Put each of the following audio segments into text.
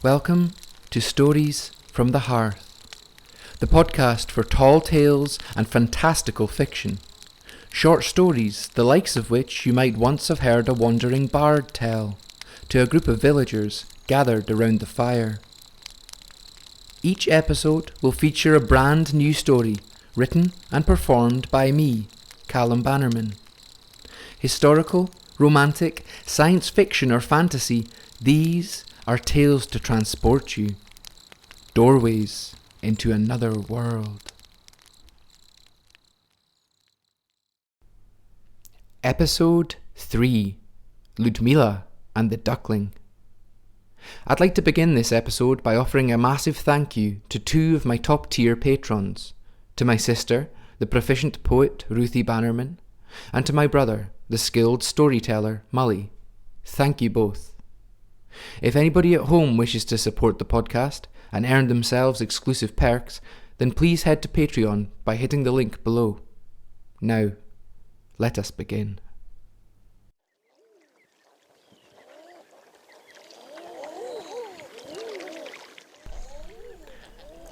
Welcome to Stories from the Hearth, the podcast for tall tales and fantastical fiction. Short stories, the likes of which you might once have heard a wandering bard tell to a group of villagers gathered around the fire. Each episode will feature a brand new story, written and performed by me, Callum Bannerman. Historical, romantic, science fiction or fantasy, these are tales to transport you, doorways into another world. Episode 3, Ludmiła and the Duckling. I'd like to begin this episode by offering a massive thank you to two of my top tier patrons, to my sister, the proficient poet Ruthie Bannerman, and to my brother, the skilled storyteller Mully. Thank you both. If anybody at home wishes to support the podcast and earn themselves exclusive perks, then please head to Patreon by hitting the link below. Now, let us begin.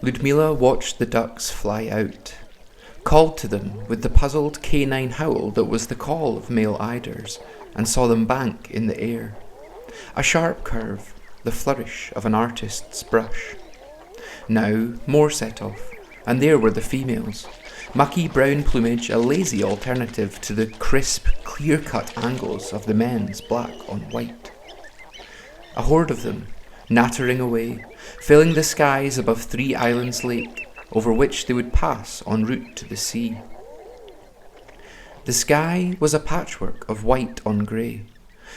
Ludmiła watched the ducks fly out, called to them with the puzzled canine howl that was the call of male eiders, and saw them bank in the air. A sharp curve, the flourish of an artist's brush. Now more set off, and there were the females. Mucky brown plumage, a lazy alternative to the crisp, clear-cut angles of the men's black on white. A horde of them, nattering away, filling the skies above Three Islands Lake, over which they would pass en route to the sea. The sky was a patchwork of white on grey,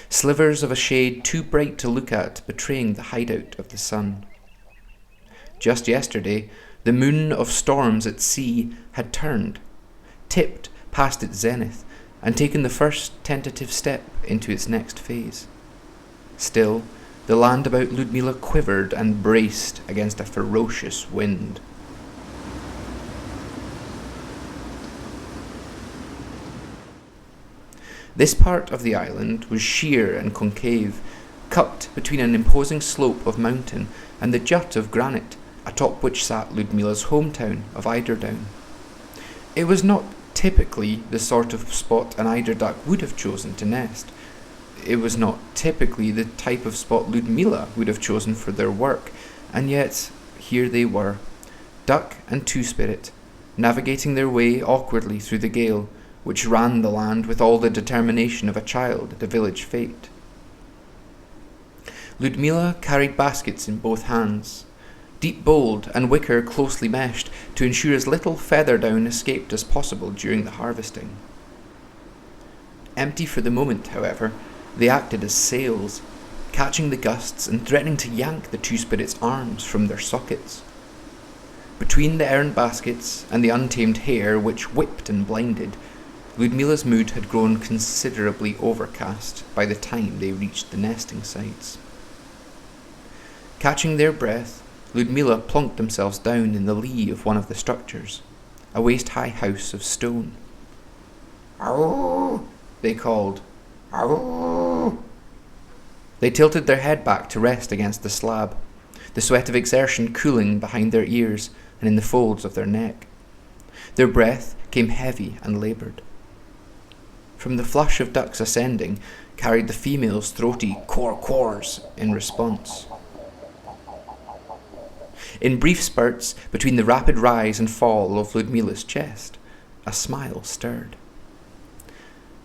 slivers of a shade too bright to look at betraying the hideout of the sun. Just yesterday, the moon of storms at sea had turned, tipped past its zenith, and taken the first tentative step into its next phase. Still, the land about Ludmiła quivered and braced against a ferocious wind. This part of the island was sheer and concave, cupped between an imposing slope of mountain and the jut of granite atop which sat Ludmiła's hometown of Eiderdown. It was not typically the sort of spot an eider duck would have chosen to nest. It was not typically the type of spot Ludmiła would have chosen for their work, and yet here they were, duck and two-spirit, navigating their way awkwardly through the gale, which ran the land with all the determination of a child at a village fete. Ludmiła carried baskets in both hands, deep bowled and wicker closely meshed to ensure as little feather down escaped as possible during the harvesting. Empty for the moment, however, they acted as sails, catching the gusts and threatening to yank the two-spirit's arms from their sockets. Between the errant baskets and the untamed hare which whipped and blinded, Ludmiła's mood had grown considerably overcast by the time they reached the nesting sites. Catching their breath, Ludmiła plonked themselves down in the lee of one of the structures, a waist-high house of stone. "Ow!" they called. "Ow!" They tilted their head back to rest against the slab, the sweat of exertion cooling behind their ears and in the folds of their neck. Their breath came heavy and laboured. From the flush of ducks ascending carried the female's throaty quor-quors in response. In brief spurts between the rapid rise and fall of Ludmiła's chest, a smile stirred.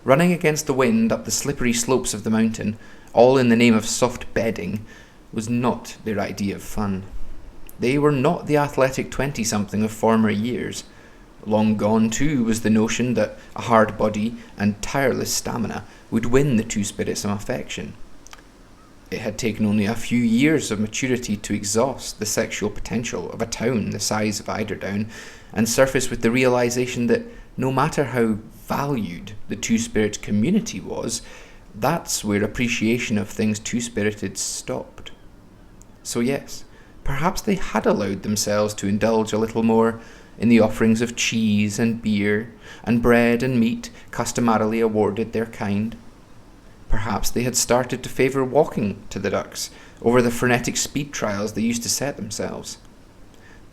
Running against the wind up the slippery slopes of the mountain, all in the name of soft bedding, was not their idea of fun. They were not the athletic 20-something of former years. Long gone, too, was the notion that a hard body and tireless stamina would win the two-spirit some affection. It had taken only a few years of maturity to exhaust the sexual potential of a town the size of Eiderdown and surface with the realization that no matter how valued the two-spirit community was, that's where appreciation of things two-spirited stopped. So yes, perhaps they had allowed themselves to indulge a little more in the offerings of cheese and beer and bread and meat customarily awarded their kind. Perhaps they had started to favour walking to the ducks over the frenetic speed trials they used to set themselves.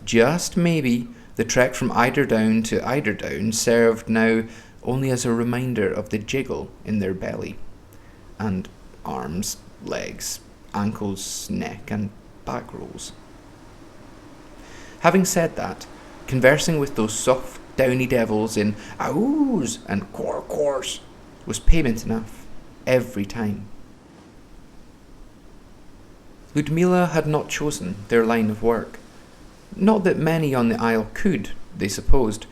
Just maybe the trek from Eiderdown to Eiderdown served now only as a reminder of the jiggle in their belly, and arms, legs, ankles, neck, and back rolls. Having said that, conversing with those soft, downy devils in ahoos and quar-quars was payment enough every time. Ludmiła had not chosen their line of work. Not that many on the isle could, they supposed.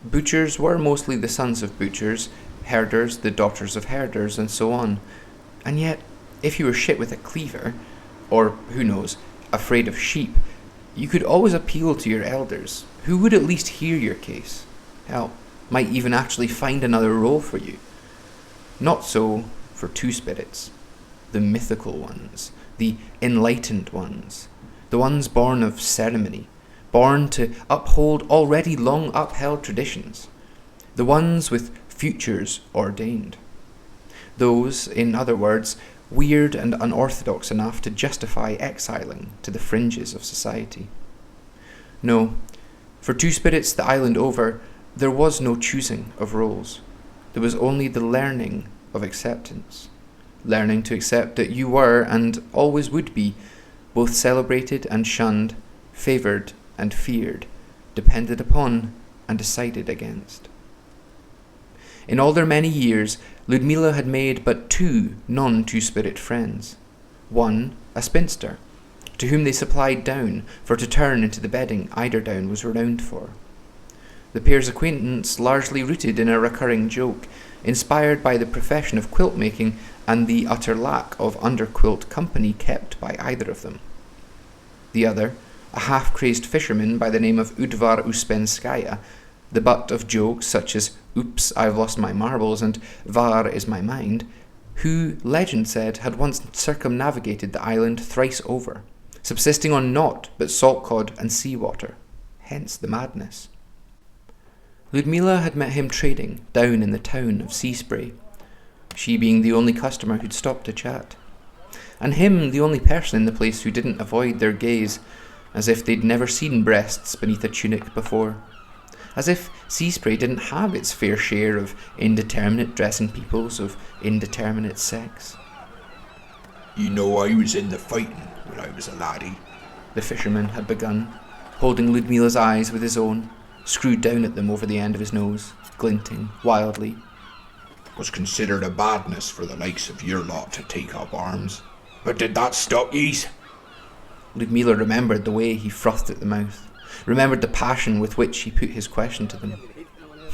Butchers were mostly the sons of butchers, herders the daughters of herders, and so on. And yet, if you were shit with a cleaver, or, who knows, afraid of sheep, you could always appeal to your elders, who would at least hear your case. Hell, might even actually find another role for you. Not so for two spirits, the mythical ones, the enlightened ones, the ones born of ceremony, born to uphold already long upheld traditions, the ones with futures ordained. Those, in other words, weird and unorthodox enough to justify exiling to the fringes of society. No, for two spirits the island over, there was no choosing of roles. There was only the learning of acceptance. Learning to accept that you were, and always would be, both celebrated and shunned, favoured and feared, depended upon and decided against. In all their many years, Ludmiła had made but two non-two-spirit friends. One, a spinster, to whom they supplied down, for to turn into the bedding Eiderdown was renowned for. The pair's acquaintance largely rooted in a recurring joke, inspired by the profession of quilt-making and the utter lack of underquilt company kept by either of them. The other, a half-crazed fisherman by the name of Udvar Uspenskaya, the butt of jokes such as "Oops, I've lost my marbles" and "Var is my mind," who, legend said, had once circumnavigated the island thrice over, subsisting on naught but salt cod and seawater, hence the madness. Ludmiła had met him trading down in the town of Seaspray, she being the only customer who'd stopped to chat, and him the only person in the place who didn't avoid their gaze, as if they'd never seen breasts beneath a tunic before, as if Seaspray didn't have its fair share of indeterminate dressing peoples of indeterminate sex. "You know, I was in the fighting when I was a laddie," the fisherman had begun, holding Ludmiła's eyes with his own, screwed down at them over the end of his nose, glinting wildly. "Was considered a badness for the likes of your lot to take up arms. But did that stop yous?" Ludmiła remembered the way he frothed at the mouth, remembered the passion with which he put his question to them.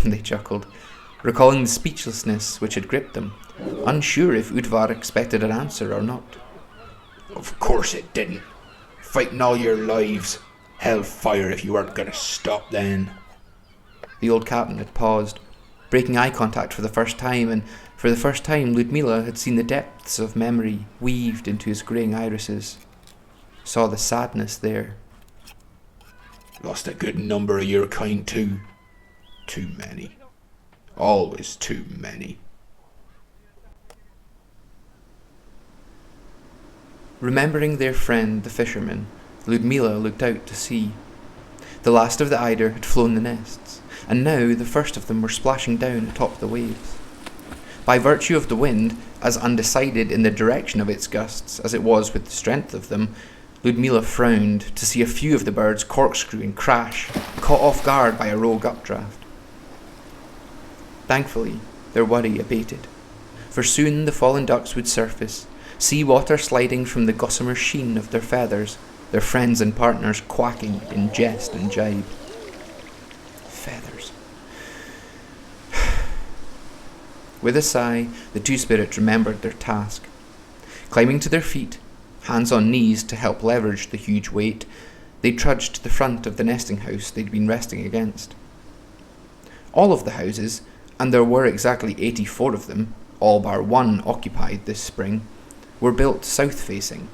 They chuckled, recalling the speechlessness which had gripped them, unsure if Udvar expected an answer or not. "Of course it didn't. Fighting all your lives. Hellfire if you weren't going to stop then." The old captain had paused, breaking eye contact for the first time, and for the first time Ludmiła had seen the depths of memory weaved into his greying irises, saw the sadness there. "Lost a good number of your kind too. Too many. Always too many." Remembering their friend the fisherman, Ludmiła looked out to sea. The last of the eider had flown the nests, and now the first of them were splashing down atop the waves. By virtue of the wind, as undecided in the direction of its gusts as it was with the strength of them, Ludmiła frowned to see a few of the birds corkscrew and crash, caught off guard by a rogue updraft. Thankfully, their worry abated, for soon the fallen ducks would surface, sea water sliding from the gossamer sheen of their feathers, their friends and partners quacking in jest and jibe. Feathers. With a sigh, the two spirits remembered their task. Climbing to their feet, hands on knees to help leverage the huge weight, they trudged to the front of the nesting house they'd been resting against. All of the houses, and there were exactly 84 of them, all bar one occupied this spring, were built south-facing.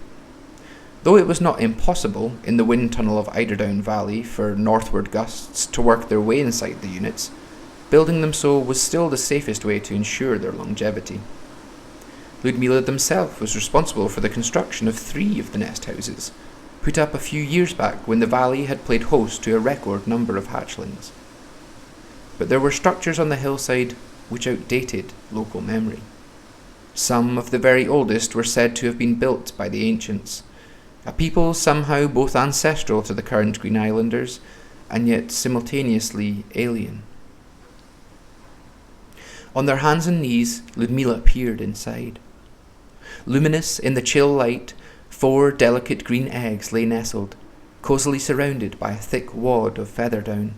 Though it was not impossible in the wind tunnel of Eiderdown Valley for northward gusts to work their way inside the units, building them so was still the safest way to ensure their longevity. Ludmiła themselves was responsible for the construction of 3 of the nest houses, put up a few years back when the valley had played host to a record number of hatchlings. But there were structures on the hillside which outdated local memory. Some of the very oldest were said to have been built by the ancients, a people somehow both ancestral to the current Green Islanders and yet simultaneously alien. On their hands and knees, Ludmiła peered inside. Luminous in the chill light, 4 delicate green eggs lay nestled, cosily surrounded by a thick wad of feather down.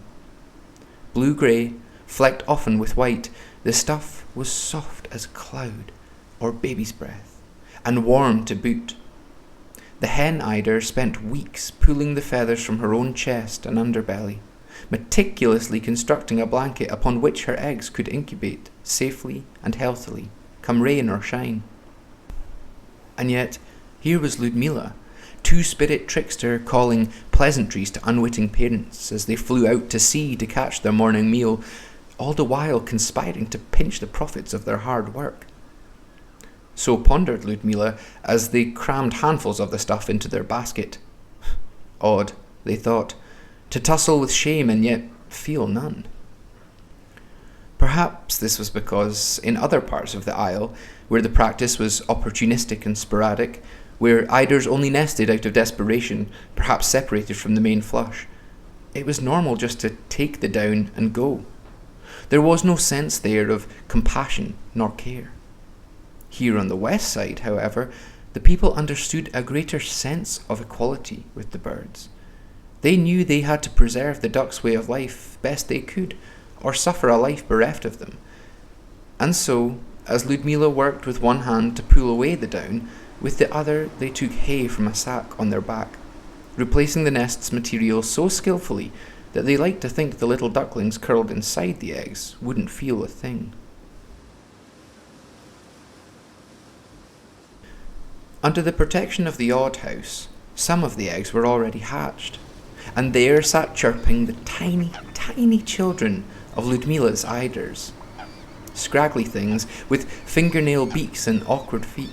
Blue-grey, flecked often with white, the stuff was soft as cloud or baby's breath, and warm to boot. The hen eider spent weeks pulling the feathers from her own chest and underbelly, meticulously constructing a blanket upon which her eggs could incubate safely and healthily, come rain or shine. And yet, here was Ludmiła, two-spirit trickster, calling pleasantries to unwitting parents as they flew out to sea to catch their morning meal, all the while conspiring to pinch the profits of their hard work. So pondered Ludmiła as they crammed handfuls of the stuff into their basket. Odd, they thought, to tussle with shame and yet feel none. Perhaps this was because in other parts of the isle, where the practice was opportunistic and sporadic, where eiders only nested out of desperation, perhaps separated from the main flush, it was normal just to take the down and go. There was no sense there of compassion nor care. Here on the west side, however, the people understood a greater sense of equality with the birds. They knew they had to preserve the ducks' way of life best they could, or suffer a life bereft of them. And so, as Ludmiła worked with one hand to pull away the down, with the other they took hay from a sack on their back, replacing the nest's material so skillfully that they liked to think the little ducklings curled inside the eggs wouldn't feel a thing. Under the protection of the odd house, some of the eggs were already hatched, and there sat chirping the tiny, tiny children of Ludmiła's eiders, scraggly things with fingernail beaks and awkward feet.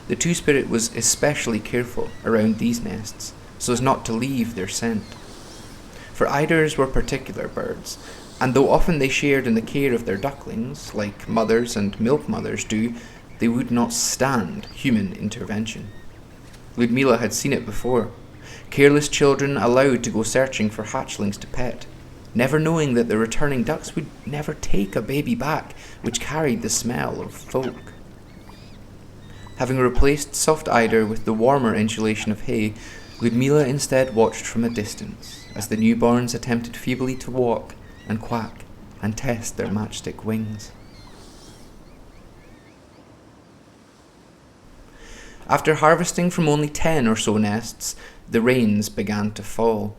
The two-spirit was especially careful around these nests, so as not to leave their scent. For eiders were particular birds, and though often they shared in the care of their ducklings, like mothers and milk mothers do, they would not stand human intervention. Ludmiła had seen it before. Careless children allowed to go searching for hatchlings to pet, never knowing that the returning ducks would never take a baby back which carried the smell of folk. Having replaced soft eider with the warmer insulation of hay, Ludmiła instead watched from a distance as the newborns attempted feebly to walk and quack and test their matchstick wings. After harvesting from only 10 or so nests, the rains began to fall.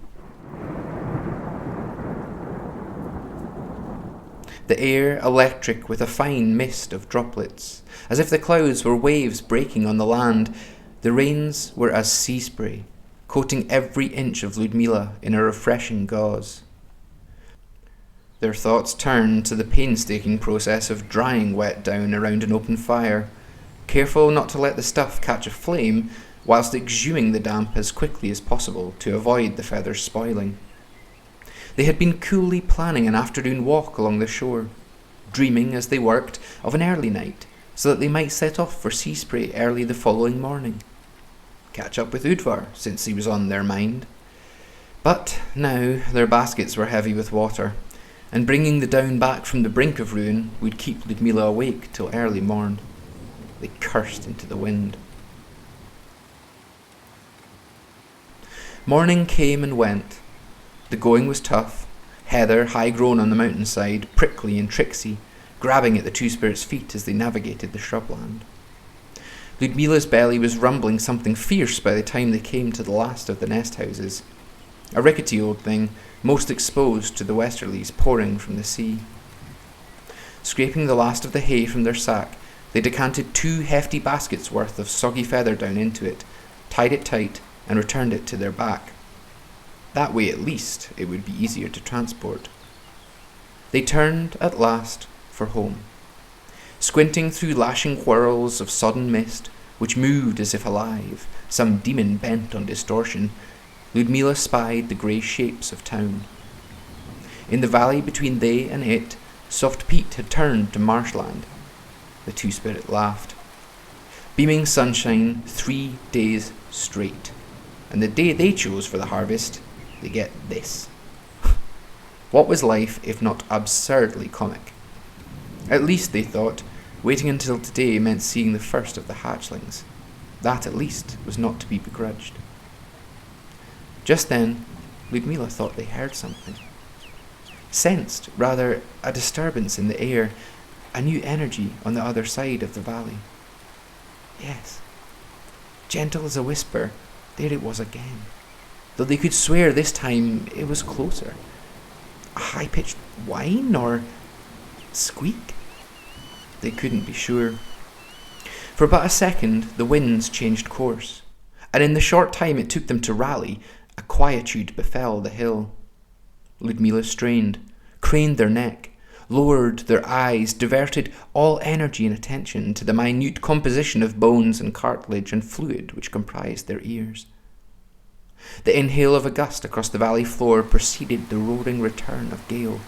The air electric with a fine mist of droplets, as if the clouds were waves breaking on the land. The rains were as sea spray, coating every inch of Ludmiła in a refreshing gauze. Their thoughts turned to the painstaking process of drying wet down around an open fire, careful not to let the stuff catch a flame, whilst exhuming the damp as quickly as possible to avoid the feathers spoiling. They had been coolly planning an afternoon walk along the shore, dreaming as they worked of an early night, so that they might set off for sea spray early the following morning. Catch up with Udvar, since he was on their mind. But now their baskets were heavy with water, and bringing the down back from the brink of ruin would keep Ludmiła awake till early morn. They cursed into the wind. Morning came and went. The going was tough, heather high-grown on the mountainside, prickly and tricksy, grabbing at the two-spirits' feet as they navigated the shrubland. Ludmiła's belly was rumbling something fierce by the time they came to the last of the nest houses, a rickety old thing, most exposed to the westerlies pouring from the sea. Scraping the last of the hay from their sack, they decanted 2 hefty baskets worth of soggy feather down into it, tied it tight, and returned it to their back. That way, at least, it would be easier to transport. They turned, at last, for home. Squinting through lashing whirls of sodden mist, which moved as if alive, some demon bent on distortion, Ludmiła spied the grey shapes of town. In the valley between they and it, soft peat had turned to marshland. The two-spirit laughed. Beaming sunshine 3 days straight. And the day they chose for the harvest, they get this. What was life if not absurdly comic? At least, they thought, waiting until today meant seeing the first of the hatchlings. That, at least, was not to be begrudged. Just then, Ludmiła thought they heard something. Sensed, rather, a disturbance in the air, a new energy on the other side of the valley. Yes, gentle as a whisper, there it was again. Though they could swear this time it was closer. A high-pitched whine or squeak? They couldn't be sure. For but a second, the winds changed course, and in the short time it took them to rally, a quietude befell the hill. Ludmiła strained, craned their neck, lowered their eyes, diverted all energy and attention to the minute composition of bones and cartilage and fluid which comprised their ears. The inhale of a gust across the valley floor preceded the roaring return of gale,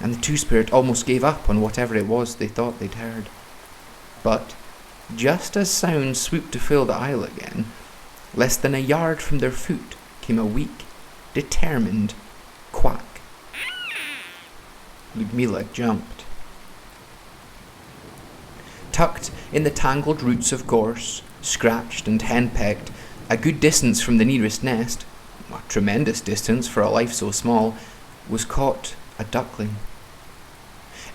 and the two-spirit almost gave up on whatever it was they thought they'd heard. But, just as sound swooped to fill the aisle again, less than a yard from their foot came a weak, determined quack. Ludmiła jumped. Tucked in the tangled roots of gorse, scratched and henpecked, a good distance from the nearest nest, a tremendous distance for a life so small, was caught a duckling.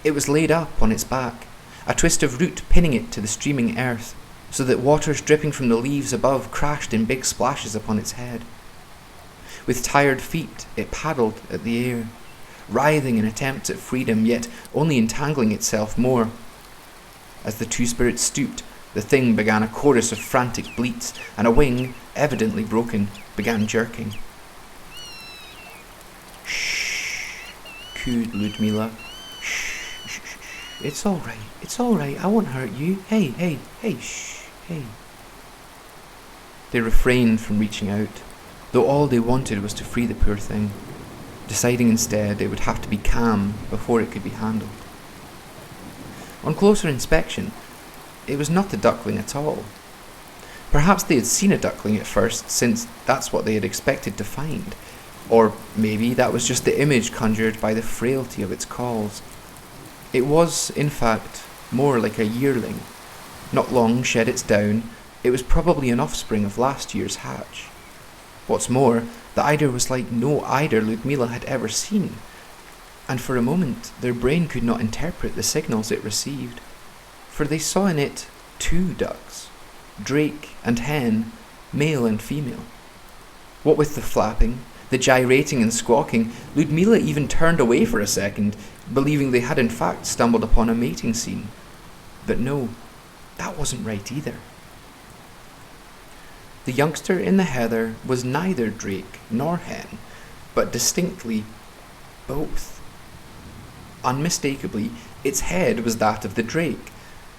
It was laid up on its back, a twist of root pinning it to the streaming earth, so that waters dripping from the leaves above crashed in big splashes upon its head. With tired feet, it paddled at the air, writhing in attempts at freedom, yet only entangling itself more. As the two-spirits stooped, the thing began a chorus of frantic bleats, and a wing, evidently broken, began jerking. Shh, cooed Ludmiła. Shh. It's all right, I won't hurt you. Hey, shh, hey. They refrained from reaching out, though all they wanted was to free the poor thing, deciding instead it would have to be calm before it could be handled. On closer inspection, it was not the duckling at all. Perhaps they had seen a duckling at first, since that's what they had expected to find, or maybe that was just the image conjured by the frailty of its calls. It was, in fact, more like a yearling. Not long shed its down, it was probably an offspring of last year's hatch. What's more, the eider was like no eider Ludmiła had ever seen, and for a moment their brain could not interpret the signals it received, for they saw in it 2 ducks, drake and hen, male and female. What with the flapping, the gyrating and squawking, Ludmiła even turned away for a second, believing they had in fact stumbled upon a mating scene. But no, that wasn't right either. The youngster in the heather was neither drake nor hen, but distinctly both. Unmistakably, its head was that of the drake,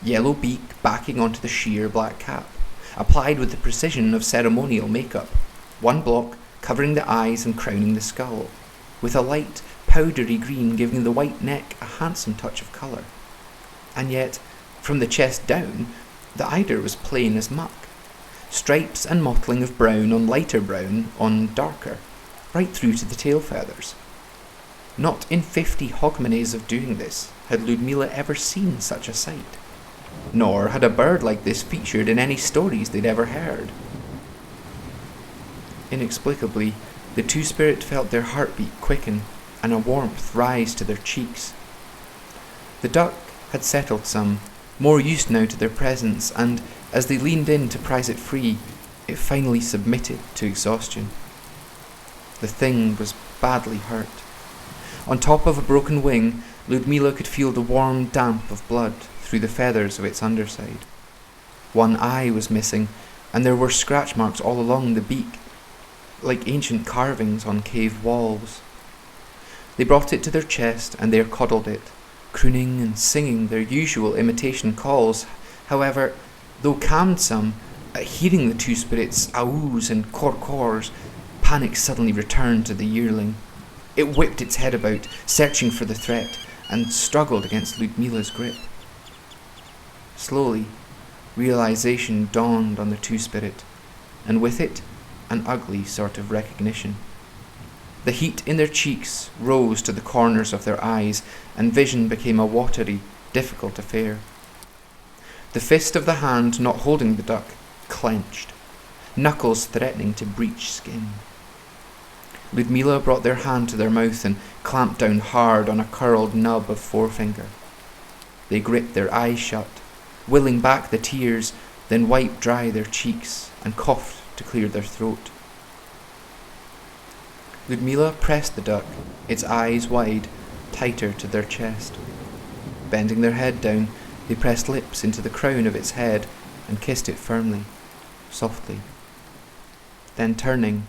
yellow beak backing onto the sheer black cap, applied with the precision of ceremonial makeup, one block covering the eyes and crowning the skull, with a light, powdery green giving the white neck a handsome touch of colour. And yet, from the chest down, the eider was plain as muck, stripes and mottling of brown on lighter brown on darker, right through to the tail feathers. Not in 50 hogmanay of doing this had Ludmiła ever seen such a sight, nor had a bird like this featured in any stories they'd ever heard. Inexplicably, the two-spirit felt their heartbeat quicken and a warmth rise to their cheeks. The duck had settled some, more used now to their presence, and as they leaned in to prise it free, it finally submitted to exhaustion. The thing was badly hurt. On top of a broken wing, Ludmiła could feel the warm damp of blood through the feathers of its underside. One eye was missing, and there were scratch marks all along the beak, like ancient carvings on cave walls. They brought it to their chest and there coddled it, crooning and singing their usual imitation calls. However, though calmed some, at hearing the two spirits' aoos and korkors, panic suddenly returned to the yearling. It whipped its head about, searching for the threat, and struggled against Ludmiła's grip. Slowly, realization dawned on the two-spirit, and with it, an ugly sort of recognition. The heat in their cheeks rose to the corners of their eyes, and vision became a watery, difficult affair. The fist of the hand not holding the duck clenched, knuckles threatening to breach skin. Ludmiła brought their hand to their mouth and clamped down hard on a curled nub of forefinger. They gripped their eyes shut, willing back the tears, then wiped dry their cheeks and coughed to clear their throat. Ludmiła pressed the duck, its eyes wide, tighter to their chest. Bending their head down, they pressed lips into the crown of its head and kissed it firmly, softly. Then turning,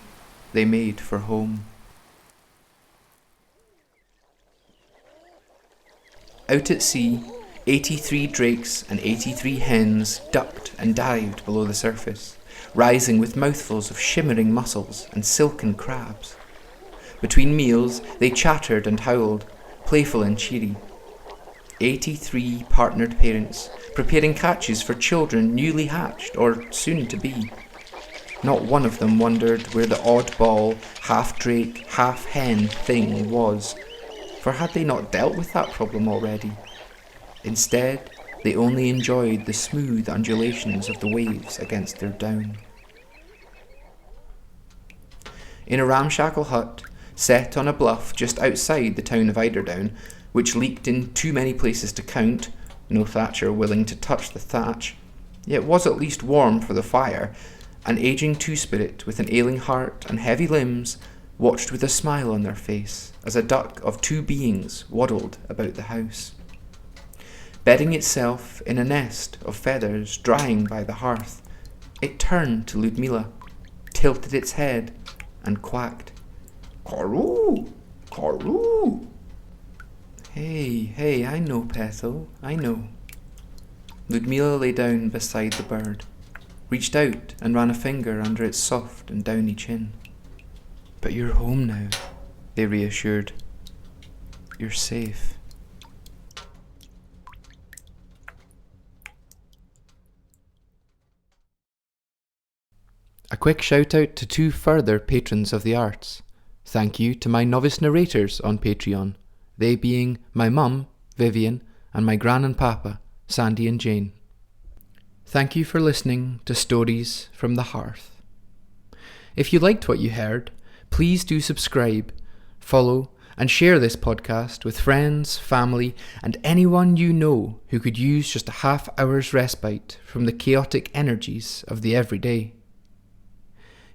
they made for home. Out at sea, 83 drakes and 83 hens ducked and dived below the surface, rising with mouthfuls of shimmering mussels and silken crabs. Between meals, they chattered and howled, playful and cheery. 83 partnered parents, preparing catches for children newly hatched or soon to be. Not one of them wondered where the oddball, half-drake, half-hen thing was, for had they not dealt with that problem already? Instead, they only enjoyed the smooth undulations of the waves against their down. In a ramshackle hut, set on a bluff just outside the town of Eiderdown, which leaked in too many places to count, no thatcher willing to touch the thatch, yet was at least warm for the fire, an aging two-spirit with an ailing heart and heavy limbs watched with a smile on their face as a duck of two beings waddled about the house. Bedding itself in a nest of feathers drying by the hearth, it turned to Ludmiła, tilted its head, and quacked, "Karoo! Karoo!" Hey, I know, Petal, I know. Ludmiła lay down beside the bird, reached out and ran a finger under its soft and downy chin. But you're home now, they reassured. You're safe. A quick shout out to 2 further patrons of the arts. Thank you to my novice narrators on Patreon, they being my mum, Vivian, and my gran and papa, Sandy and Jane. Thank you for listening to Stories from the Hearth. If you liked what you heard, please do subscribe, follow, and share this podcast with friends, family, and anyone you know who could use just a half hour's respite from the chaotic energies of the everyday.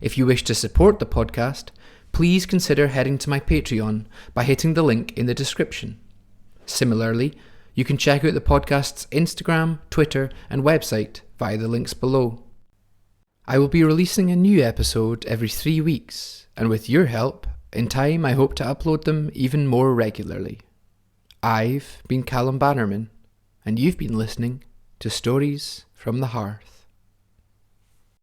If you wish to support the podcast, please consider heading to my Patreon by hitting the link in the description. Similarly, you can check out the podcast's Instagram, Twitter, and website via the links below. I will be releasing a new episode every 3 weeks, and with your help, in time I hope to upload them even more regularly. I've been Callum Bannerman, and you've been listening to Stories from the Hearth.